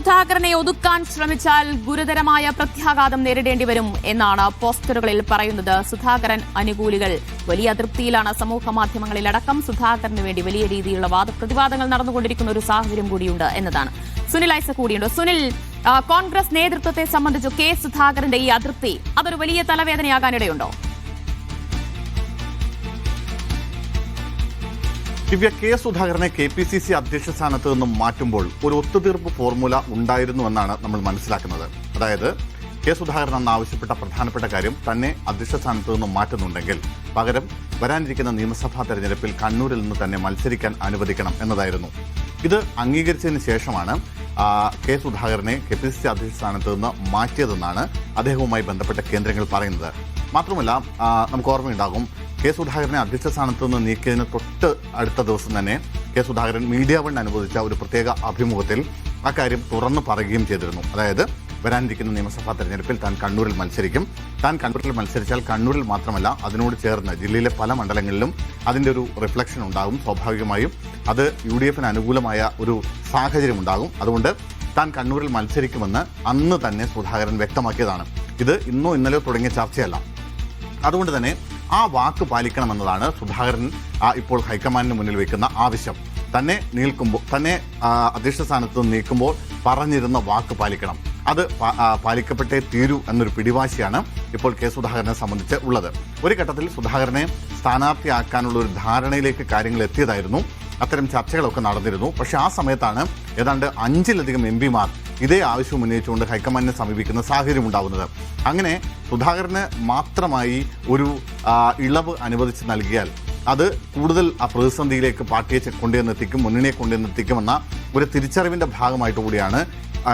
സുധാകരനെ ഒതുക്കാൻ ശ്രമിച്ചാൽ ഗുരുതരമായ പ്രത്യാഘാതം നേരിടേണ്ടി വരും എന്നാണ് പോസ്റ്ററുകളിൽ പറയുന്നത്. സുധാകരൻ അനുകൂലികൾ വലിയ അതൃപ്തിയിലാണ്. സമൂഹ മാധ്യമങ്ങളിലടക്കം സുധാകരന് വേണ്ടി വലിയ രീതിയിലുള്ള വാദപ്രതിവാദങ്ങൾ നടന്നുകൊണ്ടിരിക്കുന്ന ഒരു സാഹചര്യം കൂടിയുണ്ട് എന്നതാണ്. സുനിൽ ഐസക് കൂടിയുണ്ട്. സുനിൽ, കോൺഗ്രസ് നേതൃത്വത്തെ സംബന്ധിച്ചു കെ സുധാകരന്റെ ഈ അതൃപ്തി അതൊരു വലിയ തലവേദനയാകാനിടയുണ്ടോ? ദിവ്യ, കെ സുധാകരനെ KPCC അധ്യക്ഷ സ്ഥാനത്ത് നിന്നും മാറ്റുമ്പോൾ ഒരു ഒത്തുതീർപ്പ് ഫോർമുല ഉണ്ടായിരുന്നുവെന്നാണ് നമ്മൾ മനസ്സിലാക്കുന്നത്. അതായത് കെ സുധാകരൻ അന്ന് ആവശ്യപ്പെട്ട പ്രധാനപ്പെട്ട കാര്യം തന്നെ അധ്യക്ഷ സ്ഥാനത്ത് നിന്നും മാറ്റുന്നുണ്ടെങ്കിൽ പകരം വരാനിരിക്കുന്ന നിയമസഭാ തെരഞ്ഞെടുപ്പിൽ കണ്ണൂരിൽ നിന്ന് തന്നെ മത്സരിക്കാൻ അനുവദിക്കണം എന്നതായിരുന്നു. ഇത് അംഗീകരിച്ചതിന് ശേഷമാണ് കെ സുധാകരനെ KPCC അധ്യക്ഷ സ്ഥാനത്ത് നിന്ന് മാറ്റിയതെന്നാണ് അദ്ദേഹവുമായി ബന്ധപ്പെട്ട കേന്ദ്രങ്ങൾ പറയുന്നത്. മാത്രമല്ല, നമുക്ക് ഓർമ്മയുണ്ടാകും, കെ സുധാകരനെ അധ്യക്ഷ സ്ഥാനത്ത് നിന്ന് നീക്കിയതിന് തൊട്ട് അടുത്ത ദിവസം തന്നെ കെ സുധാകരൻ മീഡിയ വൺ അനുവദിച്ച ഒരു പ്രത്യേക അഭിമുഖത്തിൽ അക്കാര്യം തുറന്നു പറയുകയും ചെയ്തിരുന്നു. അതായത് വരാനിരിക്കുന്ന നിയമസഭാ തെരഞ്ഞെടുപ്പിൽ താൻ കണ്ണൂരിൽ മത്സരിക്കും. താൻ കണ്ണൂരിൽ മത്സരിച്ചാൽ കണ്ണൂരിൽ മാത്രമല്ല, അതിനോട് ചേർന്ന് ജില്ലയിലെ പല മണ്ഡലങ്ങളിലും അതിൻ്റെ ഒരു റിഫ്ലക്ഷൻ ഉണ്ടാകും. സ്വാഭാവികമായും അത് UDF-ന് അനുകൂലമായ ഒരു സാഹചര്യം ഉണ്ടാകും. അതുകൊണ്ട് താൻ കണ്ണൂരിൽ മത്സരിക്കുമെന്ന് അന്ന് തന്നെ സുധാകരൻ വ്യക്തമാക്കിയതാണ്. ഇത് ഇന്നോ ഇന്നലെയോ തുടങ്ങിയ ചർച്ചയല്ല. അതുകൊണ്ട് തന്നെ ആ വാക്ക് പാലിക്കണമെന്നതാണ് സുധാകരൻ ഇപ്പോൾ ഹൈക്കമാൻഡിന് മുന്നിൽ വയ്ക്കുന്ന ആവശ്യം. തന്നെ അധ്യക്ഷ സ്ഥാനത്ത് നീക്കുമ്പോൾ പറഞ്ഞിരുന്ന വാക്ക് പാലിക്കണം. അത് പാലിക്കപ്പെട്ടേ തീരൂ എന്നൊരു പിടിവാശിയാണ് ഇപ്പോൾ കെ സുധാകരനെ സംബന്ധിച്ച് ഉള്ളത്. ഒരു ഘട്ടത്തിൽ സുധാകരനെ സ്ഥാനാർത്ഥിയാക്കാനുള്ള ഒരു ധാരണയിലേക്ക് കാര്യങ്ങൾ എത്തിയതായിരുന്നു. അത്തരം ചർച്ചകളൊക്കെ നടന്നിരുന്നു. പക്ഷെ ആ സമയത്താണ് ഏതാണ്ട് 5-ലധികം MP-മാർ ഇതേ ആവശ്യം ഉന്നയിച്ചുകൊണ്ട് ഹൈക്കമാൻഡിനെ സമീപിക്കുന്ന സാഹചര്യം ഉണ്ടാവുന്നത്. അങ്ങനെ സുധാകരന് മാത്രമായി ഒരു ഇളവ് അനുവദിച്ച് നൽകിയാൽ അത് കൂടുതൽ ആ പ്രതിസന്ധിയിലേക്ക് പാർട്ടിയെ കൊണ്ടുവന്നെത്തിക്കും, മുന്നണിയെ കൊണ്ടുവന്നെത്തിക്കുമെന്ന ഒരു തിരിച്ചറിവിന്റെ ഭാഗമായിട്ട് കൂടിയാണ്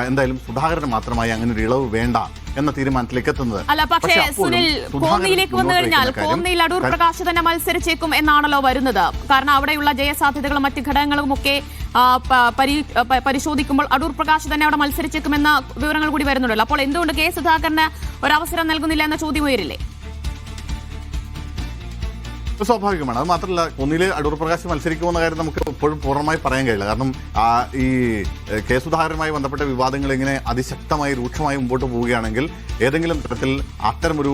എന്തായാലും സുധാകരന് മാത്രമായി അങ്ങനെ ഒരു ഇളവ് വേണ്ട എന്ന തീരുമാനത്തിലേക്ക് എത്തുന്നത്. അല്ല, പക്ഷേ സുനിൽ, കോന്നിയിലേക്ക് വന്നു കഴിഞ്ഞാൽ കോന്നിയിൽ അടൂർ പ്രകാശ് തന്നെ മത്സരിച്ചേക്കും എന്നാണല്ലോ വരുന്നത്. കാരണം അവിടെയുള്ള ജയസാധ്യതകളും മറ്റ് ഘടകങ്ങളും ഒക്കെ പരിശോധിക്കുമ്പോൾ അടൂർ പ്രകാശ് തന്നെ അവിടെ മത്സരിച്ചേക്കുമെന്ന വിവരങ്ങൾ കൂടി വരുന്നുണ്ടല്ലോ. അപ്പോൾ എന്തുകൊണ്ട് കെ സുധാകരന് ഒരവസരം നൽകുന്നില്ല എന്ന ചോദ്യം ഉയരില്ലേ? സ്വാഭാവികമാണ്. അത് മാത്രമല്ല, ഒന്നില് അടൂർ പ്രകാശ് മത്സരിക്കുമെന്ന കാര്യം നമുക്ക് ഇപ്പോഴും പൂർണ്ണമായി പറയാൻ കഴിയില്ല. കാരണം ഈ കെ സുധാകരനുമായി ബന്ധപ്പെട്ട വിവാദങ്ങൾ ഇങ്ങനെ അതിശക്തമായി രൂക്ഷമായി മുമ്പോട്ട് പോവുകയാണെങ്കിൽ ഏതെങ്കിലും തരത്തിൽ അത്തരമൊരു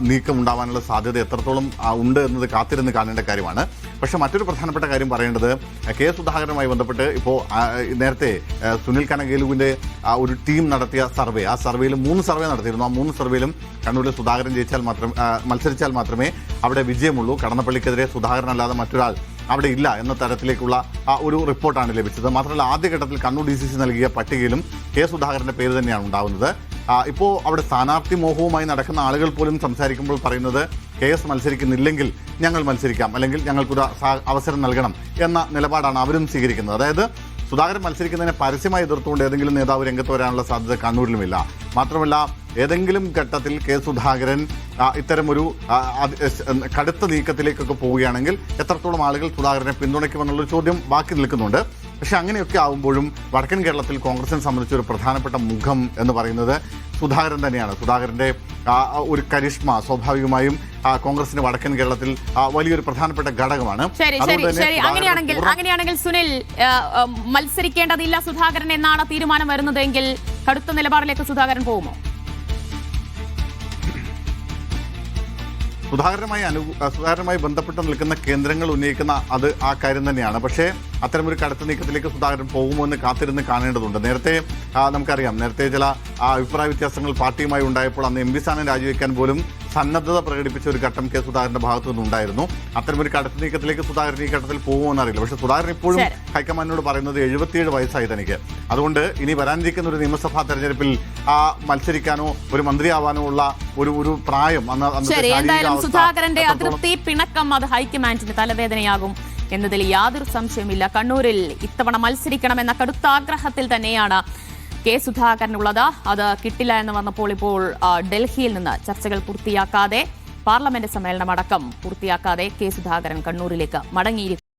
നീക്കം ഉണ്ടാവാനുള്ള സാധ്യത എത്രത്തോളം ഉണ്ട് എന്നത് കാത്തിരുന്ന് കാണേണ്ട കാര്യമാണ്. പക്ഷെ മറ്റൊരു പ്രധാനപ്പെട്ട കാര്യം പറയേണ്ടത്, കെ സുധാകരനുമായി ബന്ധപ്പെട്ട് ഇപ്പോൾ നേരത്തെ സുനിൽ കനകേലുവിന്റെ ഒരു ടീം നടത്തിയ സർവേ, ആ സർവേയിൽ 3 സർവേ നടത്തിയിരുന്നു. ആ 3 സർവേയിലും കണ്ണൂരിൽ സുധാകരൻ മത്സരിച്ചാൽ മാത്രമേ അവിടെ വിജയമുള്ളൂ, കടന്നപ്പള്ളിക്കെതിരെ സുധാകരൻ അല്ലാതെ മറ്റൊരാൾ അവിടെ ഇല്ല എന്ന തരത്തിലേക്കുള്ള ഒരു റിപ്പോർട്ടാണ് ലഭിച്ചത്. മാത്രമല്ല, ആദ്യഘട്ടത്തിൽ കണ്ണൂർ DCC നൽകിയ പട്ടികയിലും കെ സുധാകരന്റെ പേര് തന്നെയാണ് ഉണ്ടാവുന്നത്. ഇപ്പോൾ അവിടെ സ്ഥാനാർത്ഥി മോഹവുമായി നടക്കുന്ന ആളുകൾ പോലും സംസാരിക്കുമ്പോൾ പറയുന്നത് KS മത്സരിക്കുന്നില്ലെങ്കിൽ ഞങ്ങൾ മത്സരിക്കാം, അല്ലെങ്കിൽ ഞങ്ങൾക്കൊരു അവസരം നൽകണം എന്ന നിലപാടാണ് അവരും സ്വീകരിക്കുന്നത്. അതായത് സുധാകരൻ മത്സരിക്കുന്നതിനെ പരസ്യമായി എതിർത്തുകൊണ്ട് ഏതെങ്കിലും നേതാവ് രംഗത്ത് വരാനുള്ള സാധ്യത കണ്ണൂരിലുമില്ല. മാത്രമല്ല, ഏതെങ്കിലും ഘട്ടത്തിൽ കെ സുധാകരൻ ഇത്തരമൊരു കടുത്ത നീക്കത്തിലേക്കൊക്കെ പോവുകയാണെങ്കിൽ എത്രത്തോളം ആളുകൾ സുധാകരനെ പിന്തുണയ്ക്കുമെന്നുള്ളൊരു ചോദ്യം ബാക്കി നിൽക്കുന്നുണ്ട്. പക്ഷെ അങ്ങനെയൊക്കെ ആവുമ്പോഴും വടക്കൻ കേരളത്തിൽ കോൺഗ്രസിനെ സംബന്ധിച്ച് ഒരു പ്രധാനപ്പെട്ട മുഖം എന്ന് പറയുന്നത് സുധാകരൻ തന്നെയാണ്. സുധാകരന്റെ ഒരു കരിഷ്മ സ്വാഭാവികമായും കോൺഗ്രസിന്റെ വടക്കൻ കേരളത്തിൽ വലിയൊരു പ്രധാനപ്പെട്ട ഘടകമാണ്. അങ്ങനെയാണെങ്കിൽ സുനിൽ, മത്സരിക്കേണ്ടതില്ല സുധാകരൻ എന്നാണ് തീരുമാനം വരുന്നതെങ്കിൽ കടുത്ത നിലപാടിലേക്ക് സുധാകരൻ പോകുമോ? സുധാകരനുമായി ബന്ധപ്പെട്ട് നിൽക്കുന്ന കേന്ദ്രങ്ങൾ ഉന്നയിക്കുന്ന ആ കാര്യം തന്നെയാണ്. പക്ഷേ അത്തരമൊരു കടുത്ത നീക്കത്തിലേക്ക് സുധാകരൻ പോകുമോ എന്ന് കാത്തിരുന്ന് കാണേണ്ടതുണ്ട്. നേരത്തെ നമുക്കറിയാം, നേരത്തെ ചില അഭിപ്രായ വ്യത്യാസങ്ങൾ പാർട്ടിയുമായി ഉണ്ടായപ്പോൾ അന്ന് MP സ്ഥാനം രാജിവെക്കാൻ പോലും സന്നദ്ധത പ്രകടിപ്പിച്ച ഒരു ഘട്ടം കെ സുധാകരന്റെ ഭാഗത്തു നിന്നുണ്ടായിരുന്നു. അത്തരമൊരു കടുത്ത നീക്കത്തിലേക്ക് സുധാകരൻ ഈ ഘട്ടത്തിൽ പോകുമോന്ന് അറിയില്ല. പക്ഷെ സുധാകരൻ ഇപ്പോഴും ഹൈക്കമാൻഡിനോട് പറയുന്നത് 77 വയസ്സായി തനിക്ക്. അതുകൊണ്ട് ഇനി വരാനിരിക്കുന്ന ഒരു നിയമസഭാ തെരഞ്ഞെടുപ്പിൽ മത്സരിക്കാനോ ഒരു മന്ത്രിയാവാനോ ഉള്ള ഒരു പ്രായം സുധാകരന്റെ അതൃപ്തി, പിണക്കം അത് ഹൈക്കമാൻഡിന് തലവേദനയാകും എന്നതിൽ യാതൊരു സംശയമില്ല. കണ്ണൂരിൽ ഇത്തവണ മത്സരിക്കണമെന്ന കടുത്ത ആഗ്രഹത്തിൽ തന്നെയാണ് കെ സുധാകരനുള്ളത്. അത് കിട്ടില്ല എന്ന് വന്നപ്പോൾ ഇപ്പോൾ ഡൽഹിയിൽ നിന്ന് ചർച്ചകൾ പൂർത്തിയാക്കാതെ, പാർലമെന്റ് സമ്മേളനം അടക്കം പൂർത്തിയാക്കാതെ കെ സുധാകരൻ കണ്ണൂരിലേക്ക് മടങ്ങിയിരിക്കും.